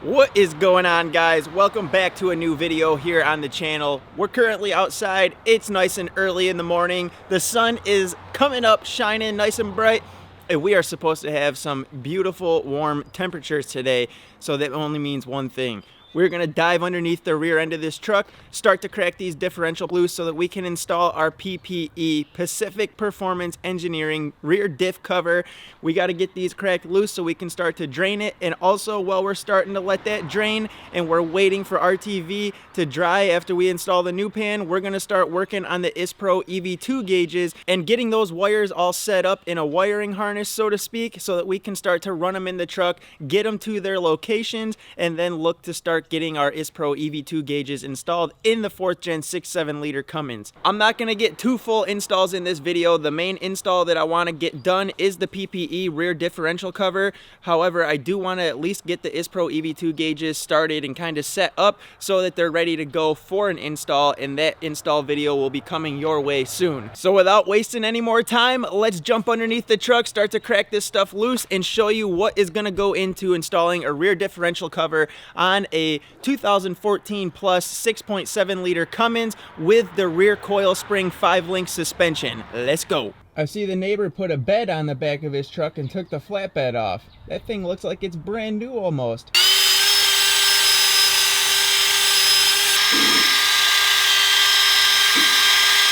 What is going on, guys? Welcome back to a new video here on the channel. We're currently outside. It's nice and early in the morning. The sun is coming up, shining nice and bright, and we are supposed to have some beautiful warm temperatures today. So that only means one thing. We're gonna dive underneath the rear end of this truck, start to crack these differential loose so that we can install our PPE, Pacific Performance Engineering rear diff cover. We gotta get these cracked loose so we can start to drain it. And also, while we're starting to let that drain and we're waiting for RTV to dry after we install the new pan, we're gonna start working on the ISPRO EV2 gauges and getting those wires all set up in a wiring harness, so to speak, so that we can start to run them in the truck, get them to their locations, and then look to start getting our ISPRO EV2 gauges installed in the 4th gen 6.7 liter Cummins. I'm not going to get two full installs in this video. The main install that I want to get done is the PPE rear differential cover. However, I do want to at least get the ISPRO EV2 gauges started and kind of set up so that they're ready to go for an install, and that install video will be coming your way soon. So without wasting any more time, let's jump underneath the truck, start to crack this stuff loose, and show you what is going to go into installing a rear differential cover on a 2014 plus 6.7 liter Cummins with the rear coil spring 5-link suspension. Let's go. I see the neighbor put a bed on the back of his truck and took the flatbed off. That thing looks like it's brand new almost.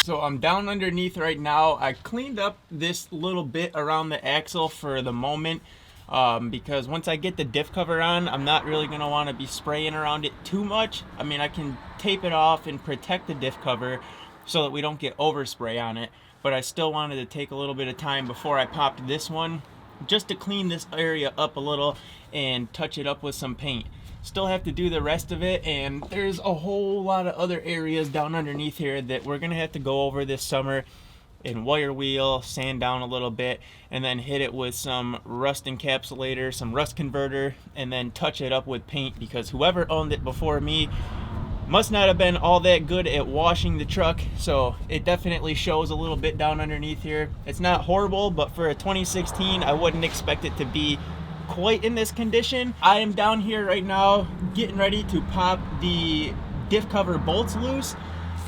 So I'm down underneath right now. I cleaned up this little bit around the axle for the moment. Because once I get the diff cover on, I'm not really going to want to be spraying around it too much. I mean, I can tape it off and protect the diff cover so that we don't get overspray on it, but I still wanted to take a little bit of time before I popped this one just to clean this area up a little and touch it up with some paint. Still have to do the rest of it, and there's a whole lot of other areas down underneath here that we're going to have to go over this summer and wire wheel, sand down a little bit, and then hit it with some rust encapsulator, some rust converter, and then touch it up with paint, because whoever owned it before me must not have been all that good at washing the truck. So it definitely shows a little bit down underneath here. It's not horrible, but for a 2016, I wouldn't expect it to be quite in this condition. I am down here right now getting ready to pop the diff cover bolts loose.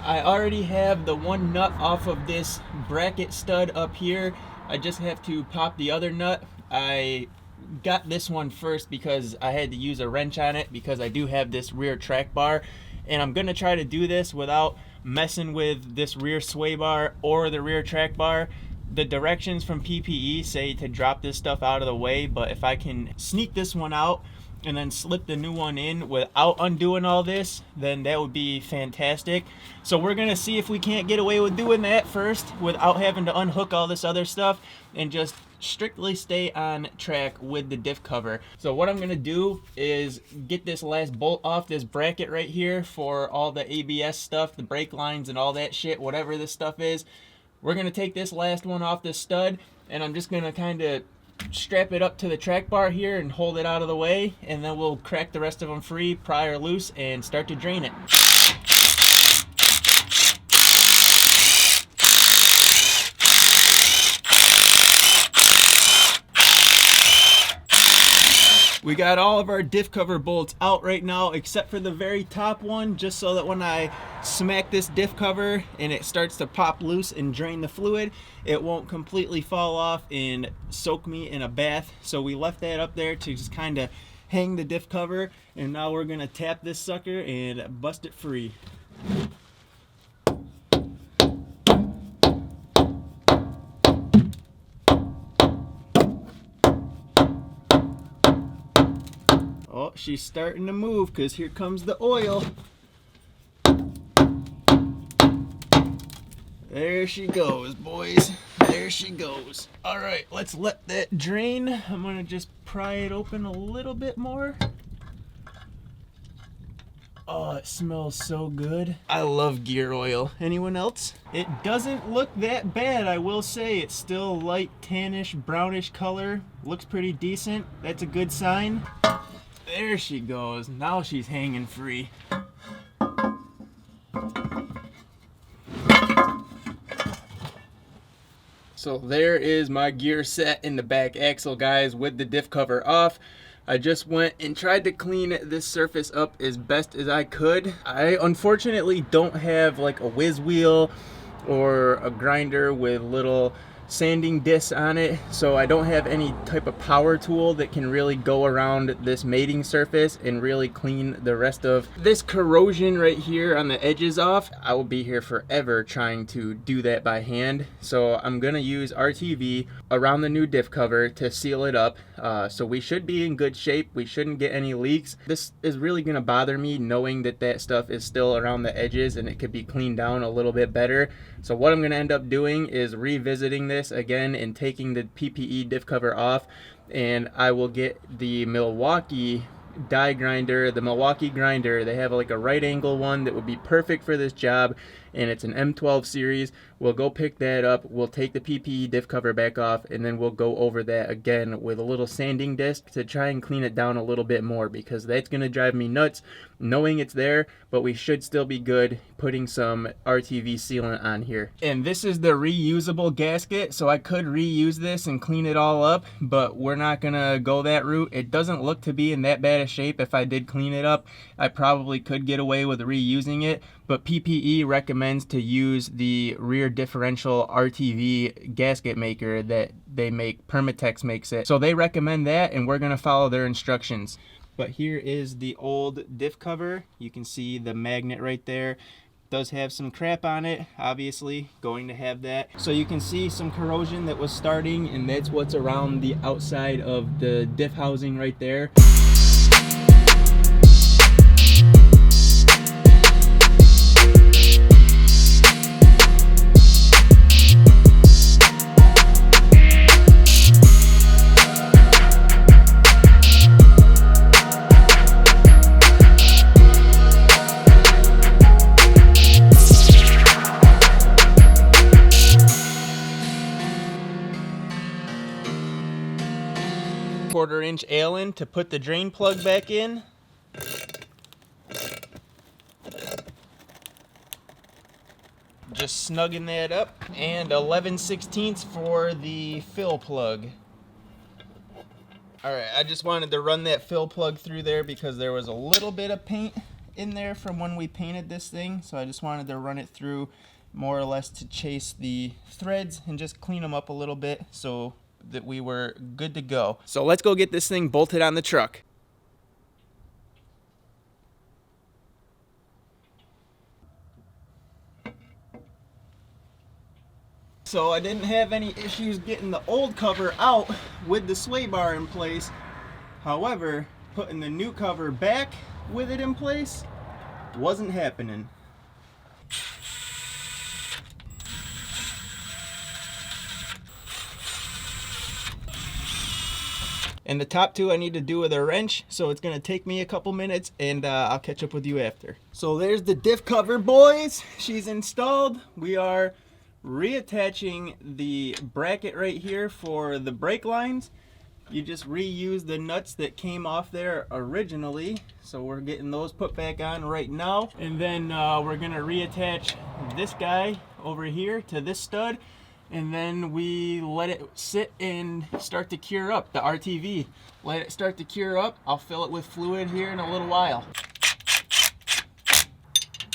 I already have the one nut off of this bracket stud up here. I just have to pop the other nut. I got this one first because I had to use a wrench on it because I do have this rear track bar, and I'm gonna try to do this without messing with this rear sway bar or the rear track bar. The directions from PPE say to drop this stuff out of the way, but if I can sneak this one out and then slip the new one in without undoing all this, then that would be fantastic. So we're gonna see if we can't get away with doing that first without having to unhook all this other stuff and just strictly stay on track with the diff cover. So what I'm gonna do is get this last bolt off this bracket right here for all the ABS stuff, the brake lines and all that shit, whatever this stuff is. We're gonna take this last one off the stud, and I'm just gonna kind of strap it up to the track bar here and hold it out of the way, and then we'll crack the rest of them free, pry or loose, and start to drain it. We got all of our diff cover bolts out right now except for the very top one, just so that when I smack this diff cover and it starts to pop loose and drain the fluid, it won't completely fall off and soak me in a bath. So we left that up there to just kind of hang the diff cover, and now we're gonna tap this sucker and bust it free. Oh, she's starting to move because here comes the oil. There she goes, boys. There she goes. All right, let's let that drain. I'm gonna just pry it open a little bit more. Oh, it smells so good. I love gear oil. Anyone else? It doesn't look that bad, I will say. It's still light tannish, brownish color. Looks pretty decent. That's a good sign. There she goes. Now she's hanging free. So there is my gear set in the back axle, guys, with the diff cover off. I just went and tried to clean this surface up as best as I could. I unfortunately don't have like a whiz wheel or a grinder with little sanding discs on it, so I don't have any type of power tool that can really go around this mating surface and really clean the rest of this corrosion right here on the edges off. I will be here forever trying to do that by hand, so I'm gonna use RTV around the new diff cover to seal it up. So we should be in good shape. We shouldn't get any leaks. This is really gonna bother me knowing that that stuff is still around the edges and it could be cleaned down a little bit better. So what I'm gonna end up doing is revisiting this again and taking the PPE diff cover off, and I will get the Milwaukee die grinder, the Milwaukee grinder. They have like a right angle one that would be perfect for this job, and it's an M12 series. We'll go pick that up, we'll take the PPE diff cover back off, and then we'll go over that again with a little sanding disc to try and clean it down a little bit more, because that's going to drive me nuts knowing it's there, but we should still be good putting some RTV sealant on here. And this is the reusable gasket, so I could reuse this and clean it all up, but we're not gonna go that route. It doesn't look to be in that bad a shape. If I did clean it up, I probably could get away with reusing it, but PPE recommends to use the rear differential RTV gasket maker that they make. Permatex makes it, so they recommend that, and we're gonna follow their instructions. But here is the old diff cover. You can see the magnet right there. Does have some crap on it, obviously going to have that. So you can see some corrosion that was starting, and that's what's around the outside of the diff housing right there. Quarter-inch Allen to put the drain plug back in. Just snugging that up. And 11/16 for the fill plug. Alright, I just wanted to run that fill plug through there because there was a little bit of paint in there from when we painted this thing. So I just wanted to run it through more or less to chase the threads and just clean them up a little bit so that we were good to go. So let's go get this thing bolted on the truck. So I didn't have any issues getting the old cover out with the sway bar in place. However, putting the new cover back with it in place wasn't happening. And the top two I need to do with a wrench, so it's gonna take me a couple minutes, and I'll catch up with you after. So there's the diff cover, boys. She's installed. We are reattaching the bracket right here for the brake lines. You just reuse the nuts that came off there originally, so we're getting those put back on right now. And then we're gonna reattach this guy over here to this stud, and then we let it sit and start to cure up, the RTV. Let it start to cure up. I'll fill it with fluid here in a little while.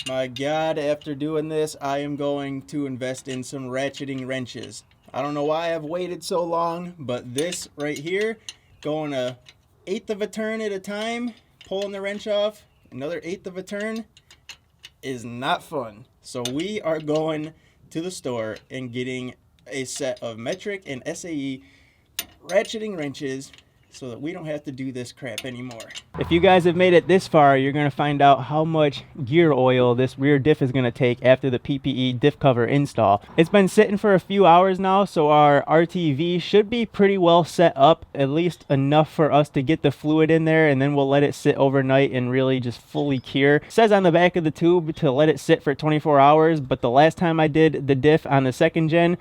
My God, after doing this, I am going to invest in some ratcheting wrenches. I don't know why I've waited so long, but this right here, going a 1/8 of a turn at a time, pulling the wrench off, another 1/8 of a turn, is not fun. So we are going to the store and getting a set of metric and SAE ratcheting wrenches so that we don't have to do this crap anymore. If you guys have made it this far, you're going to find out how much gear oil this rear diff is going to take after the PPE diff cover install. It's been sitting for a few hours now, so our RTV should be pretty well set up, at least enough for us to get the fluid in there, and then we'll let it sit overnight and really just fully cure. It says on the back of the tube to let it sit for 24 hours, but the last time I did the diff on the second gen,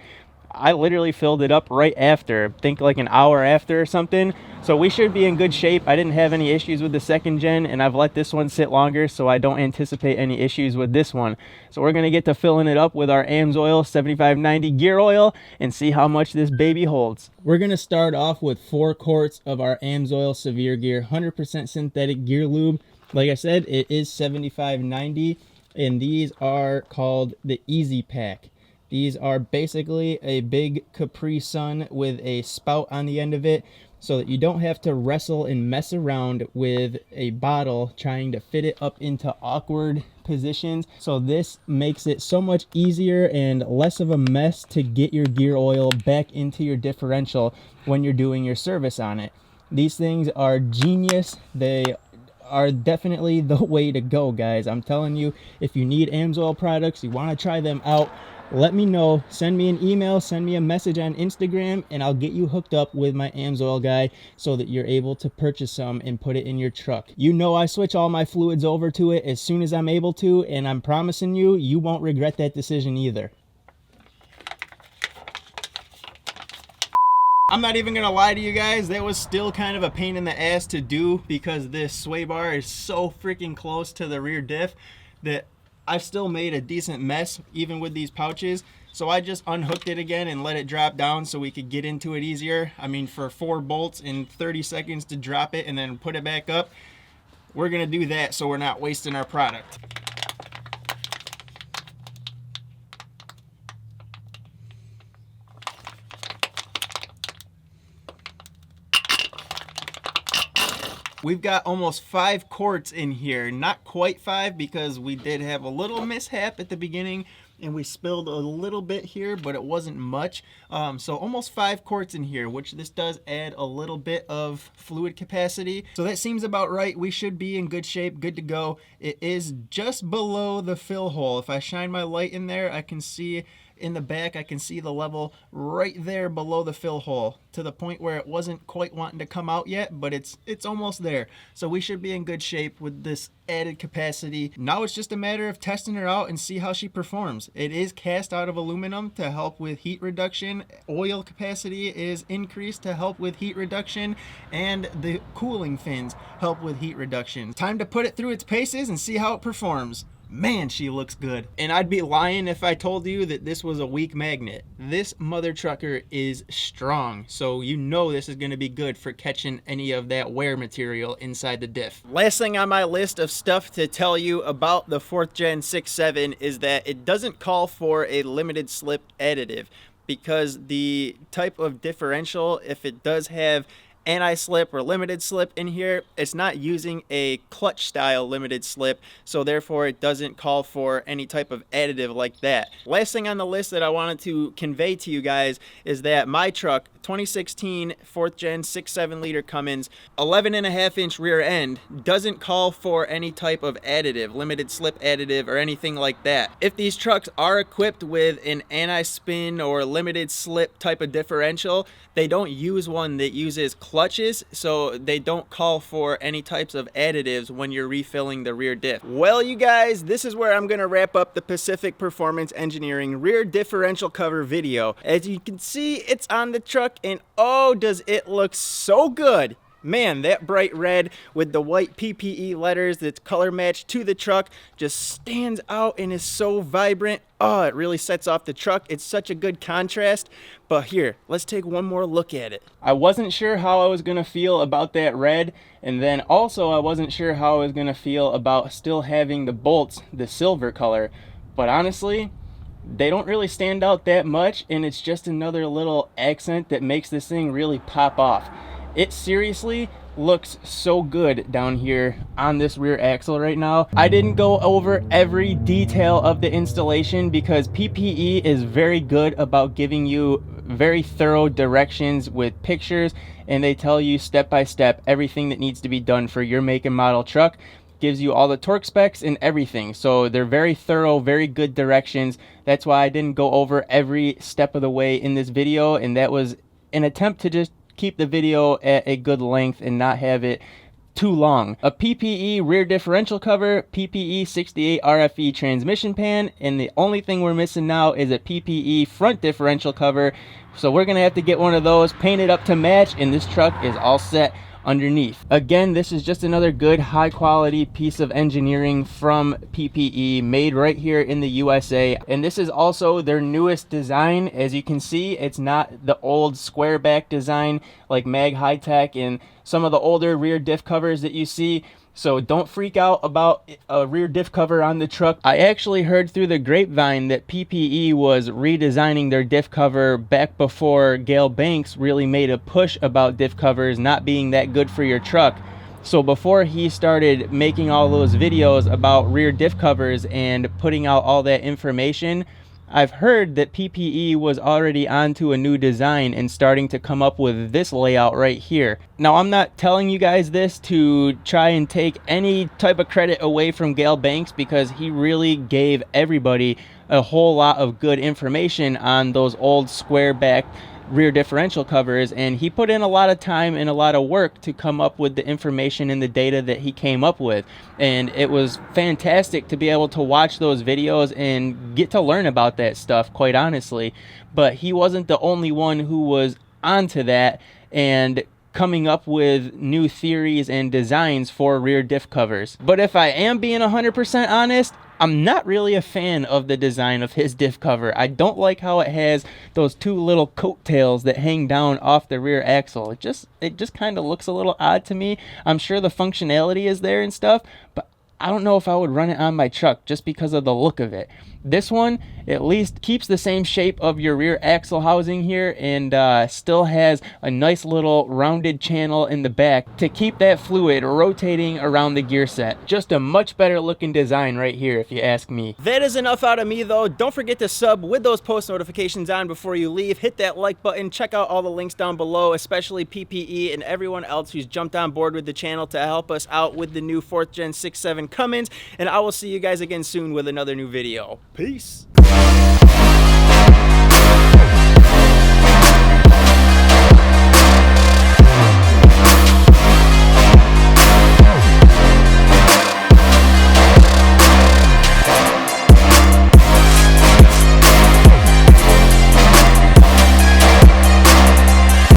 I literally filled it up right after, think like an hour after or something. So we should be in good shape. I didn't have any issues with the second gen, and I've let this one sit longer, so I don't anticipate any issues with this one. So we're gonna get to filling it up with our Amsoil 7590 gear oil and see how much this baby holds. We're gonna start off with 4 quarts of our Amsoil Severe Gear 100% synthetic gear lube. Like I said, it is 7590, and these are called the Easy Pack. These are basically a big Capri Sun with a spout on the end of it, so that you don't have to wrestle and mess around with a bottle trying to fit it up into awkward positions. So this makes it so much easier and less of a mess to get your gear oil back into your differential when you're doing your service on it. These things are genius. They are definitely the way to go, guys. I'm telling you, if you need Amsoil products, you want to try them out, let me know. Send me an email, send me a message on Instagram, and I'll get you hooked up with my Amsoil guy so that you're able to purchase some and put it in your truck. You know I switch all my fluids over to it as soon as I'm able to, and I'm promising you, you won't regret that decision either. I'm not even gonna lie to you guys, that was still kind of a pain in the ass to do because this sway bar is so freaking close to the rear diff that I've still made a decent mess even with these pouches. So I just unhooked it again and let it drop down so we could get into it easier. I mean, for 4 bolts in 30 seconds to drop it and then put it back up, we're gonna do that so we're not wasting our product. We've got almost 5 quarts in here. Not quite 5 because we did have a little mishap at the beginning and we spilled a little bit here, but it wasn't much. So almost 5 quarts in here, which this does add a little bit of fluid capacity. So that seems about right. We should be in good shape, good to go. It is just below the fill hole. If I shine my light in there, I can see in the back, I can see the level right there below the fill hole, to the point where it wasn't quite wanting to come out yet, but it's almost there. So we should be in good shape with this added capacity. Now it's just a matter of testing her out and see how she performs. It is cast out of aluminum to help with heat reduction. Oil capacity is increased to help with heat reduction, and the cooling fins help with heat reduction. Time to put it through its paces and see how it performs. Man, she looks good. And I'd be lying if I told you that this was a weak magnet. This mother trucker is strong, so you know this is going to be good for catching any of that wear material inside the diff. Last thing on my list of stuff to tell you about the 4th Gen 6.7 is that it doesn't call for a limited slip additive, because the type of differential, if it does have anti-slip or limited slip in here, it's not using a clutch style limited slip, so therefore it doesn't call for any type of additive like that. Last thing on the list that I wanted to convey to you guys is that my truck, 2016 4th Gen 6.7 liter Cummins, 11.5 inch rear end, doesn't call for any type of additive, limited slip additive or anything like that. If these trucks are equipped with an anti-spin or limited slip type of differential, they don't use one that uses clutches, so they don't call for any types of additives when you're refilling the rear diff. Well, you guys, this is where I'm gonna wrap up the Pacific Performance Engineering rear differential cover video. As you can see, it's on the truck, and oh, does it look so good. Man, that bright red with the white PPE letters that's color matched to the truck just stands out and is so vibrant. Oh, it really sets off the truck. It's such a good contrast. But here, let's take one more look at it. I wasn't sure how I was going to feel about that red, and then also I wasn't sure how I was going to feel about still having the bolts the silver color. But honestly, they don't really stand out that much, and it's just another little accent that makes this thing really pop off. It seriously looks so good down here on this rear axle right now. I didn't go over every detail of the installation because PPE is very good about giving you very thorough directions with pictures, and they tell you step by step everything that needs to be done for your make and model truck. Gives you all the torque specs and everything, so they're very thorough, very good directions. That's why I didn't go over every step of the way in this video, and that was an attempt to just keep the video at a good length and not have it too long. A PPE rear differential cover, PPE 68 RFE transmission pan, and the only thing we're missing now is a PPE front differential cover. So we're gonna have to get one of those, paint it up to match, and this truck is all set underneath. Again, this is just another good high quality piece of engineering from PPE, made right here in the USA. And this is also their newest design. As you can see, it's not the old square back design like Mag High Tech and some of the older rear diff covers that you see. So don't freak out about a rear diff cover on the truck. I actually heard through the grapevine that PPE was redesigning their diff cover back before Gale Banks really made a push about diff covers not being that good for your truck. So before he started making all those videos about rear diff covers and putting out all that information, I've heard that PPE was already onto a new design and starting to come up with this layout right here. Now, I'm not telling you guys this to try and take any type of credit away from Gale Banks, because he really gave everybody a whole lot of good information on those old square back rear differential covers, and he put in a lot of time and a lot of work to come up with the information and the data that he came up with. And it was fantastic to be able to watch those videos and get to learn about that stuff, quite honestly. But he wasn't the only one who was onto that and coming up with new theories and designs for rear diff covers. But if I am being 100% honest, I'm not really a fan of the design of his diff cover. I don't like how it has those two little coattails that hang down off the rear axle. It just kind of looks a little odd to me. I'm sure the functionality is there and stuff, but I don't know if I would run it on my truck just because of the look of it. This one at least keeps the same shape of your rear axle housing here, and still has a nice little rounded channel in the back to keep that fluid rotating around the gear set. Just a much better looking design right here, if you ask me. That is enough out of me though. Don't forget to sub with those post notifications on before you leave. Hit that like button. Check out all the links down below, especially PPE and everyone else who's jumped on board with the channel to help us out with the new 4th Gen 6.7 Cummins. And I will see you guys again soon with another new video. Peace.